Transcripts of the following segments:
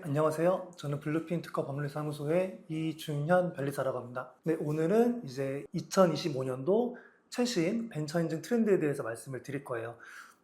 안녕하세요. 저는 블루핀 특허 법률사무소의 이준현 변리사라고 합니다. 네, 오늘은 이제 2025년도 최신 벤처 인증 트렌드에 대해서 말씀을 드릴 거예요.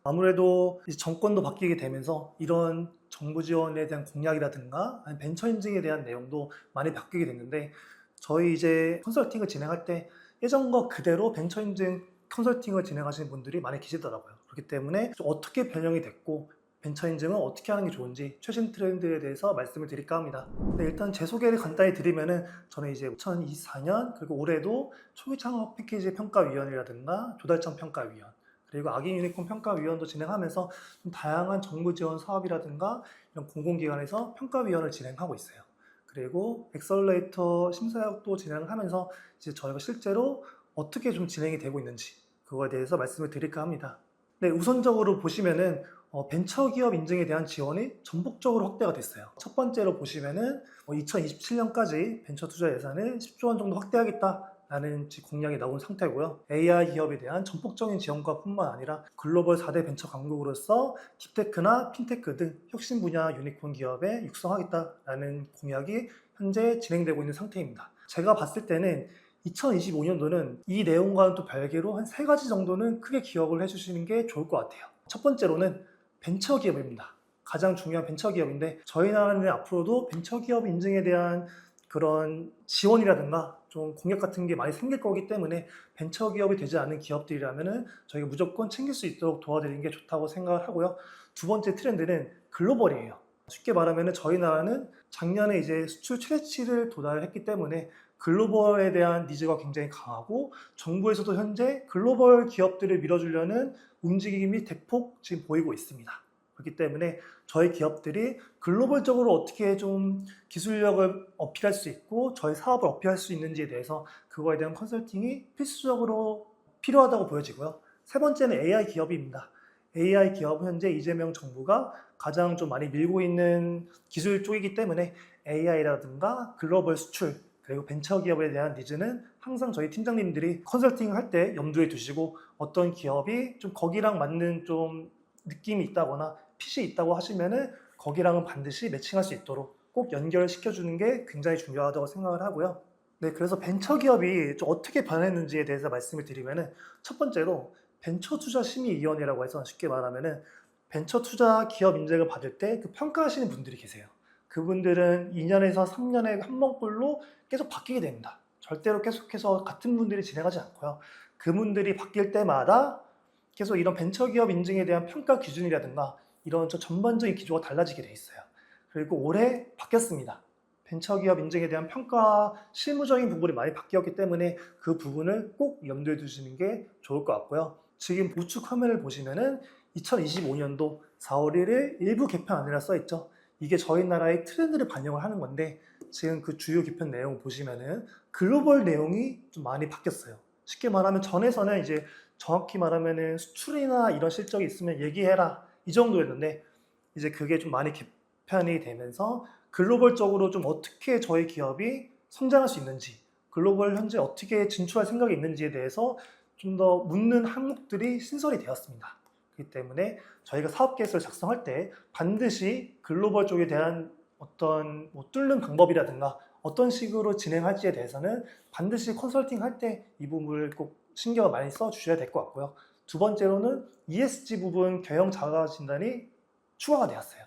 아무래도 이제 정권도 바뀌게 되면서 이런 정부 지원에 대한 공약이라든가 아니면 벤처 인증에 대한 내용도 많이 바뀌게 됐는데, 저희 이제 컨설팅을 진행할 때 예전과 그대로 벤처 인증 컨설팅을 진행하시는 분들이 많이 계시더라고요. 그렇기 때문에 좀 어떻게 변형이 됐고 벤처 인증은 어떻게 하는 게 좋은지 최신 트렌드에 대해서 말씀을 드릴까 합니다. 네, 일단 제 소개를 간단히 드리면은 저는 이제 2024년 그리고 올해도 초기 창업 패키지 평가위원이라든가 조달청 평가위원, 그리고 악인 유니콘 평가위원도 진행하면서 좀 다양한 정부 지원 사업이라든가 이런 공공기관에서 평가위원을 진행하고 있어요. 그리고 엑셀러레이터 심사역도 진행을 하면서 이제 저희가 실제로 어떻게 좀 진행이 되고 있는지 그거에 대해서 말씀을 드릴까 합니다. 네, 우선적으로 보시면은 벤처기업 인증에 대한 지원이 전폭적으로 확대가 됐어요. 첫 번째로 보시면은 2027년까지 벤처 투자 예산을 10조 원 정도 확대하겠다라는 공약이 나온 상태고요. AI 기업에 대한 전폭적인 지원과 뿐만 아니라 글로벌 4대 벤처 강국으로서 딥테크나 핀테크 등 혁신 분야 유니콘 기업에 육성하겠다라는 공약이 현재 진행되고 있는 상태입니다. 제가 봤을 때는 2025년도는 이 내용과는 또 별개로 한 3가지 정도는 크게 기억을 해주시는 게 좋을 것 같아요. 첫 번째로는 벤처기업입니다. 가장 중요한 벤처기업인데, 저희 나라는 앞으로도 벤처기업 인증에 대한 그런 지원이라든가 좀 공약 같은 게 많이 생길 거기 때문에 벤처기업이 되지 않은 기업들이라면은 저희가 무조건 챙길 수 있도록 도와드리는 게 좋다고 생각을 하고요. 두 번째 트렌드는 글로벌이에요. 쉽게 말하면 저희 나라는 작년에 이제 수출 최대치를 도달했기 때문에 글로벌에 대한 니즈가 굉장히 강하고, 정부에서도 현재 글로벌 기업들을 밀어주려는 움직임이 대폭 지금 보이고 있습니다. 그렇기 때문에 저희 기업들이 글로벌적으로 어떻게 좀 기술력을 어필할 수 있고 저희 사업을 어필할 수 있는지에 대해서 그거에 대한 컨설팅이 필수적으로 필요하다고 보여지고요. 세 번째는 AI 기업입니다. AI 기업은 현재 이재명 정부가 가장 좀 많이 밀고 있는 기술 쪽이기 때문에 AI라든가 글로벌 수출 그리고 벤처기업에 대한 니즈는 항상 저희 팀장님들이 컨설팅 할 때 염두에 두시고, 어떤 기업이 좀 거기랑 맞는 좀 느낌이 있다거나 핏이 있다고 하시면은 거기랑은 반드시 매칭할 수 있도록 꼭 연결시켜주는 게 굉장히 중요하다고 생각을 하고요. 네, 그래서 벤처기업이 좀 어떻게 변했는지에 대해서 말씀을 드리면은, 첫 번째로 벤처투자심의위원회라고 해서 쉽게 말하면은 벤처투자 기업 인증을 받을 때 그 평가하시는 분들이 계세요. 그분들은 2년에서 3년에 한 번꼴로 계속 바뀌게 됩니다. 절대로 계속해서 같은 분들이 진행하지 않고요. 그분들이 바뀔 때마다 계속 이런 벤처기업 인증에 대한 평가 기준이라든가 이런 전반적인 기조가 달라지게 돼 있어요. 그리고 올해 바뀌었습니다. 벤처기업 인증에 대한 평가 실무적인 부분이 많이 바뀌었기 때문에 그 부분을 꼭 염두에 두시는 게 좋을 것 같고요. 지금 우측 화면을 보시면은 2025년도 4월 1일 일부 개편안이라 써있죠. 이게 저희 나라의 트렌드를 반영을 하는 건데, 지금 그 주요 개편 내용 보시면은 글로벌 내용이 좀 많이 바뀌었어요. 쉽게 말하면 전에서는 이제 정확히 말하면은 수출이나 이런 실적이 있으면 얘기해라 이 정도였는데, 이제 그게 좀 많이 개편이 되면서 글로벌적으로 좀 어떻게 저희 기업이 성장할 수 있는지, 글로벌 현재 어떻게 진출할 생각이 있는지에 대해서 좀 더 묻는 항목들이 신설이 되었습니다. 그렇기 때문에 저희가 사업 계획서를 작성할 때 반드시 글로벌 쪽에 대한 어떤 뚫는 방법이라든가 어떤 식으로 진행할지에 대해서는 반드시 컨설팅 할 때 이 부분을 꼭 신경을 많이 써 주셔야 될 것 같고요. 두 번째로는 ESG 부분 경영 자가 진단이 추가가 되었어요.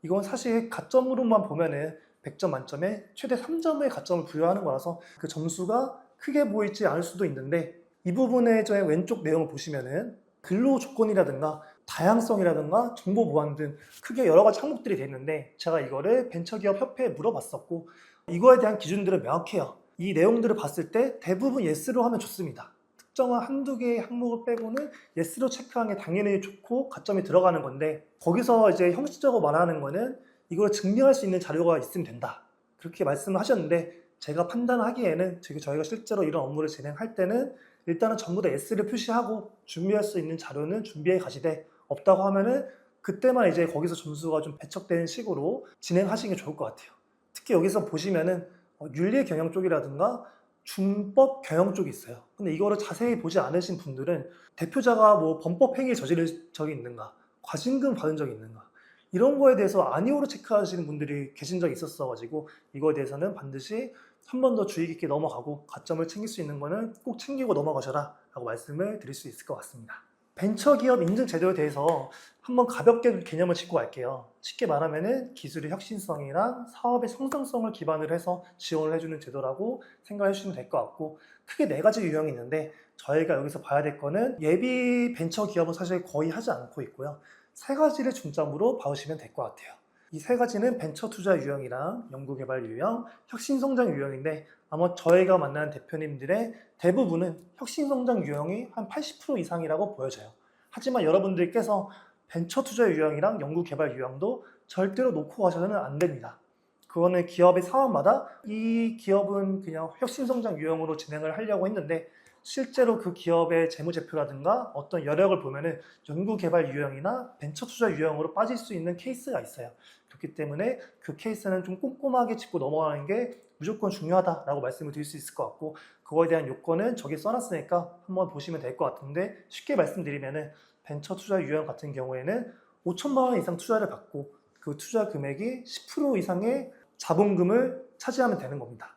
이건 사실 가점으로만 보면은 100점 만점에 최대 3점의 가점을 부여하는 거라서 그 점수가 크게 보이지 않을 수도 있는데, 이 부분의 왼쪽 내용을 보시면은 근로 조건이라든가 다양성이라든가 정보 보안 등 크게 여러 가지 항목들이 되어 있는데, 제가 이거를 벤처기업 협회에 물어봤었고 이거에 대한 기준들은 명확해요. 이 내용들을 봤을 때 대부분 예스로 하면 좋습니다. 특정한 한두 개의 항목을 빼고는 예스로 체크하는 게 당연히 좋고 가점이 들어가는 건데, 거기서 이제 형식적으로 말하는 거는 이걸 증명할 수 있는 자료가 있으면 된다, 그렇게 말씀을 하셨는데, 제가 판단하기에는 저희가 실제로 이런 업무를 진행할 때는 일단은 전부 다 S를 표시하고 준비할 수 있는 자료는 준비해 가시되, 없다고 하면은 그때만 이제 거기서 점수가 좀 배척되는 식으로 진행하시는 게 좋을 것 같아요. 특히 여기서 보시면은 윤리 경영 쪽이라든가 준법 경영 쪽이 있어요. 근데 이거를 자세히 보지 않으신 분들은 대표자가 뭐 범법 행위 저지른 적이 있는가, 과징금 받은 적이 있는가, 이런 거에 대해서 아니오로 체크하시는 분들이 계신 적이 있었어가지고 이거에 대해서는 반드시 한 번 더 주의 깊게 넘어가고 가점을 챙길 수 있는 거는 꼭 챙기고 넘어가셔라 라고 말씀을 드릴 수 있을 것 같습니다. 벤처기업 인증 제도에 대해서 한번 가볍게 개념을 짚고 갈게요. 쉽게 말하면 기술의 혁신성이랑 사업의 성장성을 기반으로 해서 지원을 해주는 제도라고 생각해 주시면 될 것 같고, 크게 4가지 유형이 있는데 저희가 여기서 봐야 될 거는 예비 벤처기업은 사실 거의 하지 않고 있고요. 3가지를 중점으로 봐주시면 될 것 같아요. 이 3가지는 벤처 투자 유형이랑 연구개발 유형, 혁신성장 유형인데 아마 저희가 만나는 대표님들의 대부분은 혁신성장 유형이 한 80% 이상이라고 보여져요. 하지만 여러분들께서 벤처 투자 유형이랑 연구개발 유형도 절대로 놓고 가셔서는 안 됩니다. 그거는 기업의 상황마다 이 기업은 그냥 혁신성장 유형으로 진행을 하려고 했는데 실제로 그 기업의 재무제표라든가 어떤 여력을 보면은 연구개발 유형이나 벤처 투자 유형으로 빠질 수 있는 케이스가 있어요. 그렇기 때문에 그 케이스는 좀 꼼꼼하게 짚고 넘어가는 게 무조건 중요하다라고 말씀을 드릴 수 있을 것 같고, 그거에 대한 요건은 저기 써놨으니까 한번 보시면 될 것 같은데, 쉽게 말씀드리면은 벤처 투자 유형 같은 경우에는 5천만 원 이상 투자를 받고 그 투자 금액이 10% 이상의 자본금을 차지하면 되는 겁니다.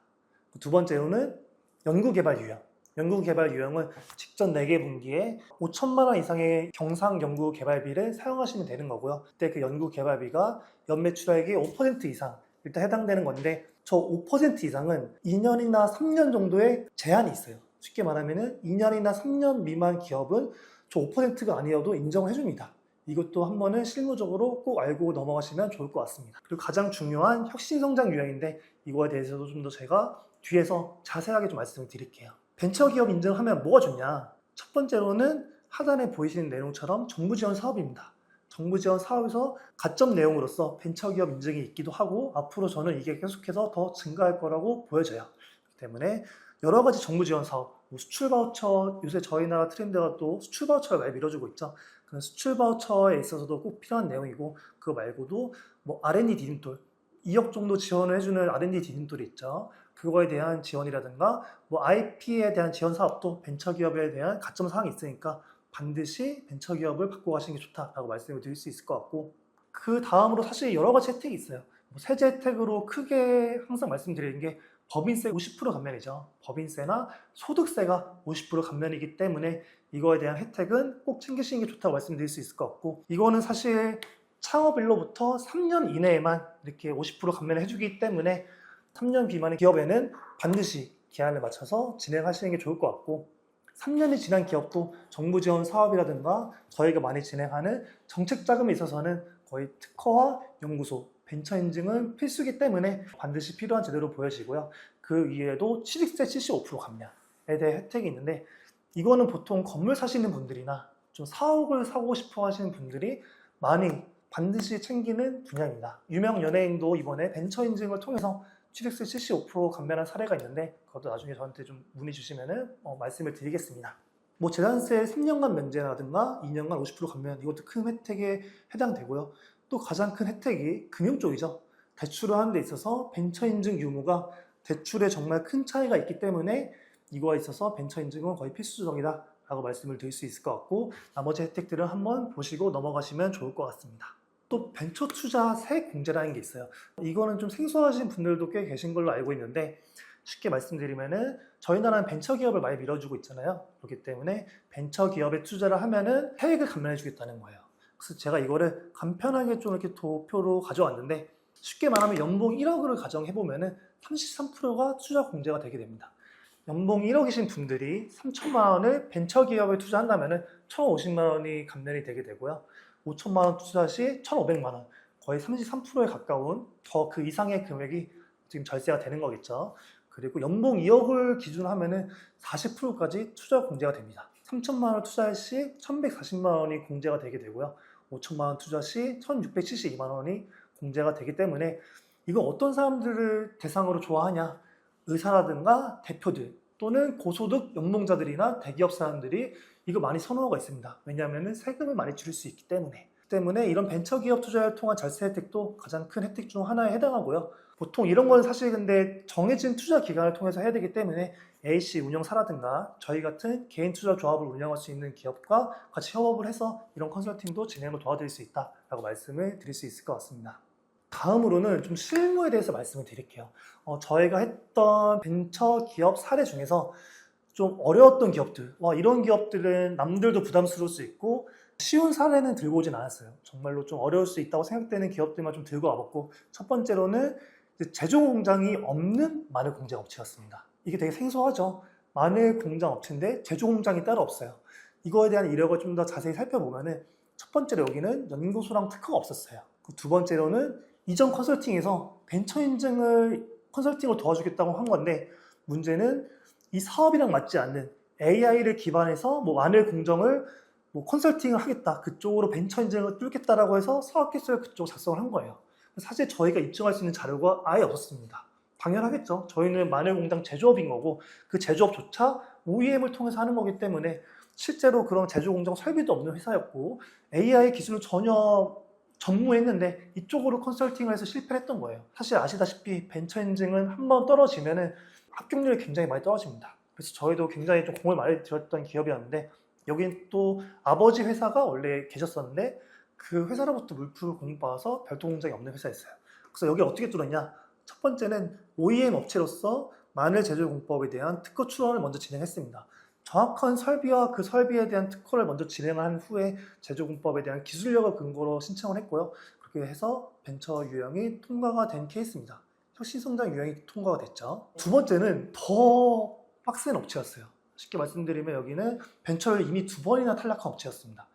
두 번째로는 연구개발 유형. 연구개발 유형은 직전 4개 분기에 5천만 원 이상의 경상 연구개발비를 사용하시면 되는 거고요. 그때 그 연구개발비가 연매출액의 5% 이상 일단 해당되는 건데, 저 5% 이상은 2년이나 3년 정도의 제한이 있어요. 쉽게 말하면 2년이나 3년 미만 기업은 저 5%가 아니어도 인정을 해줍니다. 이것도 한 번은 실무적으로 꼭 알고 넘어가시면 좋을 것 같습니다. 그리고 가장 중요한 혁신성장 유형인데 이거에 대해서도 좀 더 제가 뒤에서 자세하게 좀 말씀을 드릴게요. 벤처기업 인증하면 뭐가 좋냐? 첫 번째로는 하단에 보이시는 내용처럼 정부 지원 사업입니다. 정부 지원 사업에서 가점 내용으로서 벤처기업 인증이 있기도 하고 앞으로 저는 이게 계속해서 더 증가할 거라고 보여져요. 그렇기 때문에 여러 가지 정부 지원 사업, 수출 바우처, 요새 저희 나라 트렌드가 또 수출 바우처를 많이 밀어주고 있죠. 그런 수출 바우처에 있어서도 꼭 필요한 내용이고, 그거 말고도 뭐 R&D 디딤돌, 2억 정도 지원을 해주는 R&D 디딤돌이 있죠. 그거에 대한 지원이라든가 뭐 IP에 대한 지원 사업도 벤처기업에 대한 가점 사항이 있으니까 반드시 벤처기업을 받고 가시는 게 좋다라고 말씀을 드릴 수 있을 것 같고, 그 다음으로 사실 여러 가지 혜택이 있어요. 뭐 세제 혜택으로 크게 항상 말씀드리는 게 법인세 50% 감면이죠. 법인세나 소득세가 50% 감면이기 때문에 이거에 대한 혜택은 꼭 챙기시는 게 좋다고 말씀드릴 수 있을 것 같고, 이거는 사실 창업일로부터 3년 이내에만 이렇게 50% 감면을 해주기 때문에 3년 미만의 기업에는 반드시 기한을 맞춰서 진행하시는 게 좋을 것 같고, 3년이 지난 기업도 정부 지원 사업이라든가 저희가 많이 진행하는 정책 자금에 있어서는 거의 특허와 연구소, 벤처 인증은 필수이기 때문에 반드시 필요한 제도로 보여지고요. 그 이외에도 취득세 75% 감면에 대해 혜택이 있는데, 이거는 보통 건물 사시는 분들이나 좀 사옥을 사고 싶어 하시는 분들이 많이 반드시 챙기는 분야입니다. 유명 연예인도 이번에 벤처 인증을 통해서 취득세 75% 감면한 사례가 있는데 그것도 나중에 저한테 좀 문의 주시면 말씀을 드리겠습니다. 뭐 재산세 3년간 면제라든가 2년간 50% 감면, 이것도 큰 혜택에 해당되고요. 또 가장 큰 혜택이 금융 쪽이죠. 대출을 하는 데 있어서 벤처 인증 유무가 대출에 정말 큰 차이가 있기 때문에 이거에 있어서 벤처 인증은 거의 필수적이다 라고 말씀을 드릴 수 있을 것 같고, 나머지 혜택들은 한번 보시고 넘어가시면 좋을 것 같습니다. 또 벤처 투자 세액 공제라는 게 있어요. 이거는 좀 생소하신 분들도 꽤 계신 걸로 알고 있는데, 쉽게 말씀드리면은 저희 나라는 벤처 기업을 많이 밀어주고 있잖아요. 그렇기 때문에 벤처 기업에 투자를 하면은 세액을 감면해 주겠다는 거예요. 그래서 제가 이거를 간편하게 좀 이렇게 도표로 가져왔는데, 쉽게 말하면 연봉 1억을 가정해보면은 33%가 투자 공제가 되게 됩니다. 연봉 1억이신 분들이 3천만 원을 벤처 기업에 투자한다면은 1,050만 원이 감면이 되게 되고요. 5천만 원 투자 시 1,500만 원, 거의 33%에 가까운 더 그 이상의 금액이 지금 절세가 되는 거겠죠. 그리고 연봉 2억을 기준으로 하면은 40%까지 투자 공제가 됩니다. 3천만 원 투자 시 1,140만 원이 공제가 되게 되고요. 5천만 원 투자 시 1,672만 원이 공제가 되기 때문에, 이거 어떤 사람들을 대상으로 좋아하냐? 의사라든가 대표들 또는 고소득 연봉자들이나 대기업 사람들이 이거 많이 선호가 있습니다. 왜냐하면 세금을 많이 줄일 수 있기 때문에 이런 벤처기업 투자를 통한 절세 혜택도 가장 큰 혜택 중 하나에 해당하고요. 보통 이런 건 사실 근데 정해진 투자 기간을 통해서 해야 되기 때문에 A씨 운영사라든가 저희 같은 개인 투자 조합을 운영할 수 있는 기업과 같이 협업을 해서 이런 컨설팅도 진행을 도와드릴 수 있다라고 말씀을 드릴 수 있을 것 같습니다. 다음으로는 좀 실무에 대해서 말씀을 드릴게요. 저희가 했던 벤처 기업 사례 중에서 좀 어려웠던 기업들, 이런 기업들은 남들도 부담스러울 수 있고 쉬운 사례는 들고 오진 않았어요. 정말로 좀 어려울 수 있다고 생각되는 기업들만 좀 들고 와봤고, 첫 번째로는 제조 공장이 없는 마늘 공장 업체였습니다. 이게 되게 생소하죠. 마늘 공장 업체인데 제조 공장이 따로 없어요. 이거에 대한 이력을 좀 더 자세히 살펴보면은 첫 번째로 여기는 연구소랑 특허가 없었어요. 두 번째로는 이전 컨설팅에서 벤처 인증을 컨설팅을 도와주겠다고 한 건데, 문제는 이 사업이랑 맞지 않는 AI를 기반해서 마늘 공정을 컨설팅을 하겠다, 그쪽으로 벤처 인증을 뚫겠다라고 해서 사업 계획서를 그쪽 작성을 한 거예요. 사실 저희가 입증할 수 있는 자료가 아예 없었습니다. 당연하겠죠. 저희는 마늘 공장 제조업인 거고 그 제조업조차 OEM을 통해서 하는 거기 때문에 실제로 그런 제조 공장 설비도 없는 회사였고 AI 기술을 전혀 전무했는데 이쪽으로 컨설팅을 해서 실패를 했던 거예요. 사실 아시다시피 벤처 인증은 한번 떨어지면은 합격률이 굉장히 많이 떨어집니다. 그래서 저희도 굉장히 좀 공을 많이 들였던 기업이었는데, 여긴 또 아버지 회사가 원래 계셨었는데 그 회사로부터 물품을 공급받아서 별도 공장이 없는 회사였어요. 그래서 여기 어떻게 뚫었냐? 첫 번째는 OEM 업체로서 마늘 제조 공법에 대한 특허 출원을 먼저 진행했습니다. 정확한 설비와 그 설비에 대한 특허를 먼저 진행한 후에 제조 공법에 대한 기술력을 근거로 신청을 했고요. 그렇게 해서 벤처 유형이 통과가 된 케이스입니다. 혁신성장 유형이 통과가 됐죠. 두 번째는 더 빡센 업체였어요. 쉽게 말씀드리면 여기는 벤처를 이미 2번이나 탈락한 업체였습니다.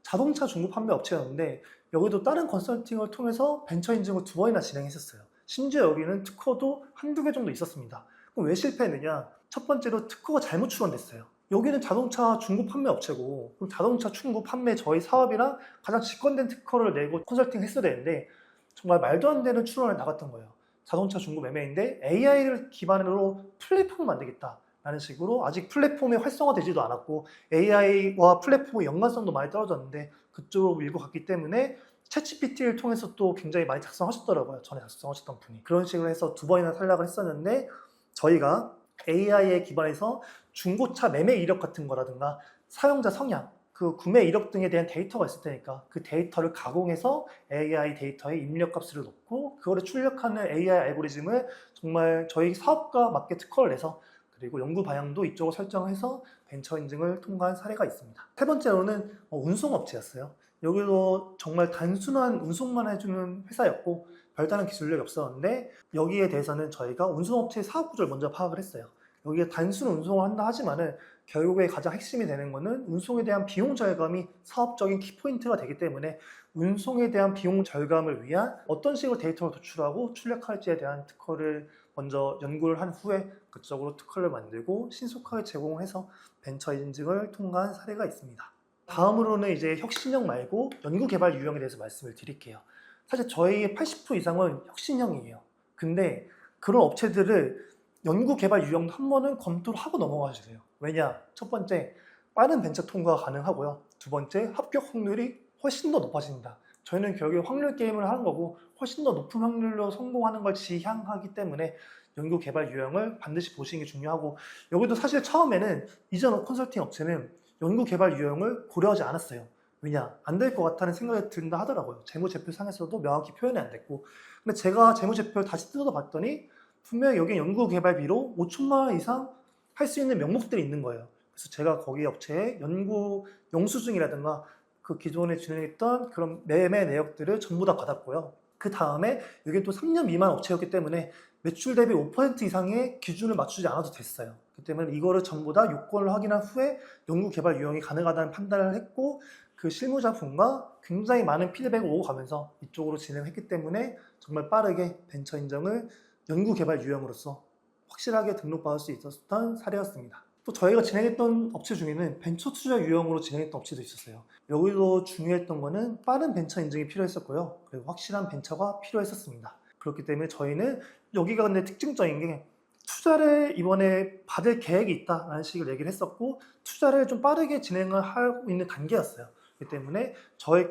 자동차 중고 판매 업체였는데 여기도 다른 컨설팅을 통해서 벤처 인증을 2번이나 진행했었어요. 심지어 여기는 특허도 한두 개 정도 있었습니다. 그럼 왜 실패했느냐? 첫 번째로 특허가 잘못 출원됐어요. 여기는 자동차 중고 판매 업체고, 그럼 자동차 중고 판매 저희 사업이랑 가장 직관된 특허를 내고 컨설팅 했어야 되는데 정말 말도 안 되는 출원을 나갔던 거예요. 자동차 중고 매매인데 AI를 기반으로 플랫폼을 만들겠다 라는 식으로, 아직 플랫폼이 활성화되지도 않았고 AI와 플랫폼의 연관성도 많이 떨어졌는데 그쪽으로 밀고 갔기 때문에 챗GPT를 통해서 또 굉장히 많이 작성하셨더라고요. 전에 작성하셨던 분이. 그런 식으로 해서 2번이나 탈락을 했었는데, 저희가 AI에 기반해서 중고차 매매 이력 같은 거라든가 사용자 성향, 그 구매 이력 등에 대한 데이터가 있을 테니까 그 데이터를 가공해서 AI 데이터에 입력값을 넣고 그거를 출력하는 AI 알고리즘을 정말 저희 사업과 맞게 특허를 내서, 그리고 연구 방향도 이쪽으로 설정해서 벤처 인증을 통과한 사례가 있습니다. 세 번째로는 운송업체였어요. 여기도 정말 단순한 운송만 해주는 회사였고 별다른 기술력이 없었는데, 여기에 대해서는 저희가 운송업체의 사업 구조를 먼저 파악을 했어요. 여기에 단순 운송을 한다 하지만은 결국에 가장 핵심이 되는 거는 운송에 대한 비용 절감이 사업적인 키포인트가 되기 때문에 운송에 대한 비용 절감을 위한 어떤 식으로 데이터를 도출하고 출력할지에 대한 특허를 먼저 연구를 한 후에 그쪽으로 특허를 만들고 신속하게 제공해서 벤처 인증을 통과한 사례가 있습니다. 다음으로는 이제 혁신형 말고 연구개발 유형에 대해서 말씀을 드릴게요. 사실 저희 80% 이상은 혁신형이에요. 근데 그런 업체들을 연구개발 유형도 한 번은 검토를 하고 넘어가 주세요. 왜냐? 첫 번째, 빠른 벤처 통과가 가능하고요. 두 번째, 합격 확률이 훨씬 더 높아집니다. 저희는 결국에 확률 게임을 하는 거고 훨씬 더 높은 확률로 성공하는 걸 지향하기 때문에 연구개발 유형을 반드시 보시는 게 중요하고, 여기도 사실 처음에는 이전 컨설팅 업체는 연구개발 유형을 고려하지 않았어요. 왜냐? 안 될 것 같다는 생각이 든다 하더라고요. 재무제표상에서도 명확히 표현이 안 됐고, 근데 제가 재무제표를 다시 뜯어봤더니 분명히 여기 연구개발비로 5천만 원 이상 할 수 있는 명목들이 있는 거예요. 그래서 제가 거기 업체에 연구 영수증이라든가 그 기존에 진행했던 그런 매매 내역들을 전부 다 받았고요. 그 다음에 여기 또 3년 미만 업체였기 때문에 매출 대비 5% 이상의 기준을 맞추지 않아도 됐어요. 그렇기 때문에 이거를 전부 다 요건을 확인한 후에 연구개발 유형이 가능하다는 판단을 했고, 그 실무자분과 굉장히 많은 피드백을 오고 가면서 이쪽으로 진행했기 때문에 정말 빠르게 벤처 인정을 연구개발 유형으로서 확실하게 등록받을 수 있었던 사례였습니다. 또 저희가 진행했던 업체 중에는 벤처 투자 유형으로 진행했던 업체도 있었어요. 여기도 중요했던 거는 빠른 벤처 인증이 필요했었고요. 그리고 확실한 벤처가 필요했었습니다. 그렇기 때문에 저희는 여기가 근데 특징적인 게 투자를 이번에 받을 계획이 있다라는 식으로 얘기를 했었고, 투자를 좀 빠르게 진행을 하고 있는 단계였어요. 그렇기 때문에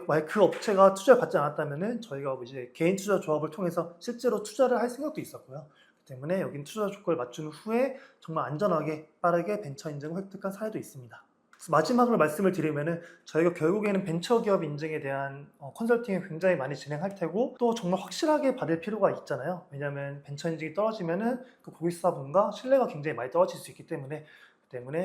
만약 그 업체가 투자를 받지 않았다면은 저희가 이제 개인 투자 조합을 통해서 실제로 투자를 할 생각도 있었고요. 때문에 여긴 투자 조건을 맞춘 후에 정말 안전하게 빠르게 벤처 인증을 획득한 사례도 있습니다. 마지막으로 말씀을 드리면은 저희가 결국에는 벤처기업 인증에 대한 컨설팅을 굉장히 많이 진행할 테고 또 정말 확실하게 받을 필요가 있잖아요. 왜냐하면 벤처 인증이 떨어지면은 그 고객사분과 신뢰가 굉장히 많이 떨어질 수 있기 때문에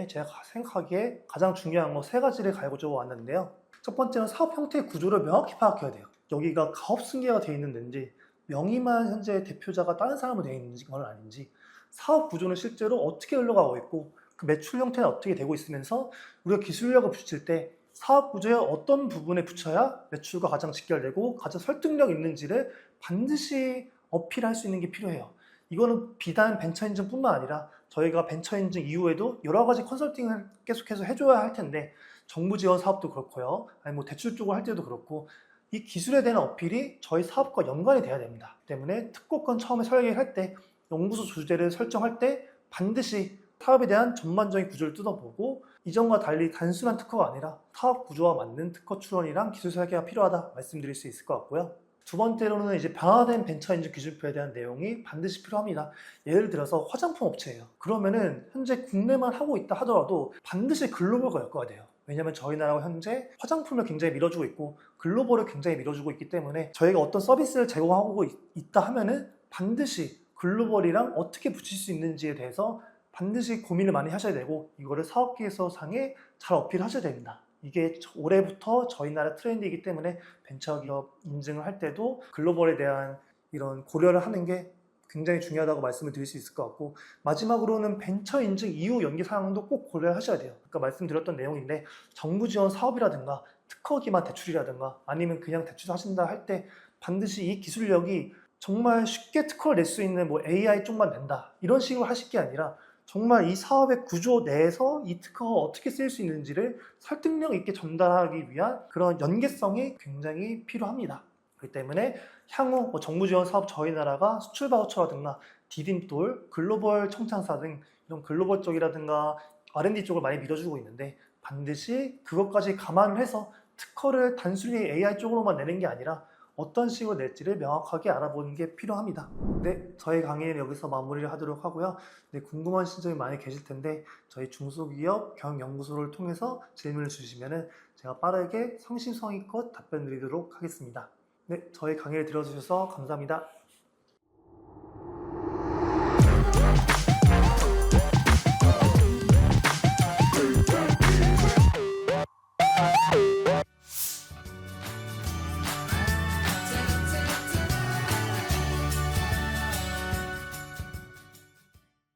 제가 생각하기에 가장 중요한 거 세 가지를 가지고 왔는데요. 첫 번째는 사업 형태의 구조를 명확히 파악해야 돼요. 여기가 가업 승계가 되어 있는지, 명의만 현재 대표자가 다른 사람으로 되어 있는지 그건 아닌지, 사업 구조는 실제로 어떻게 흘러가고 있고 그 매출 형태는 어떻게 되고 있으면서 우리가 기술력을 붙일 때 사업 구조에 어떤 부분에 붙여야 매출과 가장 직결되고 가장 설득력 있는지를 반드시 어필할 수 있는 게 필요해요. 이거는 비단 벤처 인증뿐만 아니라 저희가 벤처 인증 이후에도 여러 가지 컨설팅을 계속해서 해줘야 할 텐데 정부 지원 사업도 그렇고요. 아니 뭐 대출 쪽을 할 때도 그렇고 이 기술에 대한 어필이 저희 사업과 연관이 돼야 됩니다. 때문에 특허권 처음에 설계할 때 연구소 주제를 설정할 때 반드시 사업에 대한 전반적인 구조를 뜯어보고 이전과 달리 단순한 특허가 아니라 사업 구조와 맞는 특허 추론이랑 기술 설계가 필요하다 말씀드릴 수 있을 것 같고요. 두 번째로는 이제 변화된 벤처 인증 기준표에 대한 내용이 반드시 필요합니다. 예를 들어서 화장품 업체예요. 그러면은 현재 국내만 하고 있다 하더라도 반드시 글로벌과 엮어야 돼요. 왜냐하면 저희 나라가 현재 화장품을 굉장히 밀어주고 있고 글로벌을 굉장히 밀어주고 있기 때문에 저희가 어떤 서비스를 제공하고 있다 하면은 반드시 글로벌이랑 어떻게 붙일 수 있는지에 대해서 반드시 고민을 많이 하셔야 되고 이거를 사업계에서상에 잘 어필하셔야 됩니다. 이게 올해부터 저희 나라 트렌드이기 때문에 벤처기업 인증을 할 때도 글로벌에 대한 이런 고려를 하는 게 굉장히 중요하다고 말씀을 드릴 수 있을 것 같고 마지막으로는 벤처 인증 이후 연계 사항도 꼭 고려를 하셔야 돼요. 아까 말씀드렸던 내용인데 정부 지원 사업이라든가 특허 기반 대출이라든가 아니면 그냥 대출 하신다 할 때 반드시 이 기술력이 정말 쉽게 특허를 낼 수 있는 뭐 AI 쪽만 낸다 이런 식으로 하실 게 아니라 정말 이 사업의 구조 내에서 이 특허가 어떻게 쓰일 수 있는지를 설득력 있게 전달하기 위한 그런 연계성이 굉장히 필요합니다. 그렇기 때문에 향후 정부 지원 사업 저희 나라가 수출 바우처라든가 디딤돌, 글로벌 청창사 등 이런 글로벌 쪽이라든가 R&D 쪽을 많이 밀어주고 있는데 반드시 그것까지 감안을 해서 특허를 단순히 AI 쪽으로만 내는 게 아니라 어떤 식으로 낼지를 명확하게 알아보는 게 필요합니다. 네, 저희 강의를 여기서 마무리를 하도록 하고요. 네, 궁금하신 점이 많이 계실 텐데 저희 중소기업 경영연구소를 통해서 질문을 주시면 제가 빠르게 성심성의껏 답변 드리도록 하겠습니다. 네, 저희 강의를 들어주셔서 감사합니다.